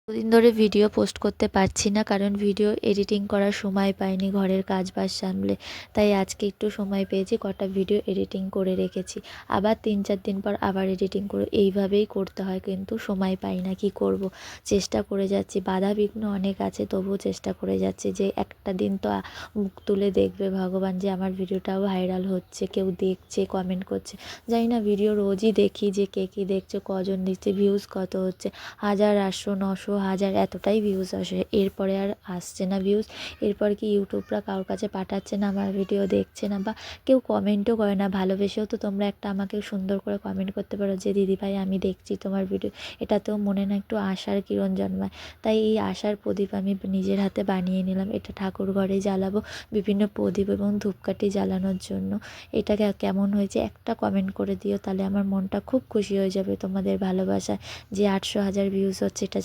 দুদিন ধরে video post করতে পারছি না, কারণ ভিডিও এডিটিং করার সময় পাইনি ঘরের কাজ বাজ সামলে। তাই আজকে একটু সময় পেয়েছি, কটা ভিডিও এডিটিং করে রেখেছি। আবার 3-4 দিন পর আবার এডিটিং করে, এইভাবেই করতে হয়, কিন্তু সময় পাই না, কি করব। চেষ্টা করে যাচ্ছি, বাধা বিঘ্ন অনেক আছে, তবুও চেষ্টা করে যাচ্ছি যে একটা দিন তো মুখ তুলে দেখবে ভগবান যে আমার ভিডিওটাও ভাইরাল হচ্ছে, কেউ দেখছে, কমেন্ট করছে। জানি না, ভিডিও রোজই দেখি যে কে কী দেখছে, কজন দেখছে, ভিউজ কত হচ্ছে। 1000, 800, 900, 1000 এতটাই ভিউজ আসে, এরপরে আর আসছে না ভিউজ। এরপর কি ইউটিউবরা কারোর কাছে পাঠাচ্ছে না, আমার ভিডিও দেখছে না, বা কেউ কমেন্টও করে না। ভালোবেসেও তো তোমরা একটা আমাকে সুন্দর করে কমেন্ট করতে পারো যে দিদিভাই আমি দেখছি তোমার ভিডিও, এটাতেও মনে না একটু আশার কিরণ জন্মায়। তাই এই আশার প্রদীপ আমি নিজের হাতে বানিয়ে নিলাম। এটা ঠাকুর ঘরে জ্বালাবো, বিভিন্ন প্রদীপ এবং ধূপকাঠি জ্বালানোর জন্য। এটা কেমন হয়েছে একটা কমেন্ট করে দিও, তাহলে আমার মনটা খুব খুশি হয়ে যাবে তোমাদের ভালোবাসায়। যে 800, 1000 ভিউজ হচ্ছে, এটা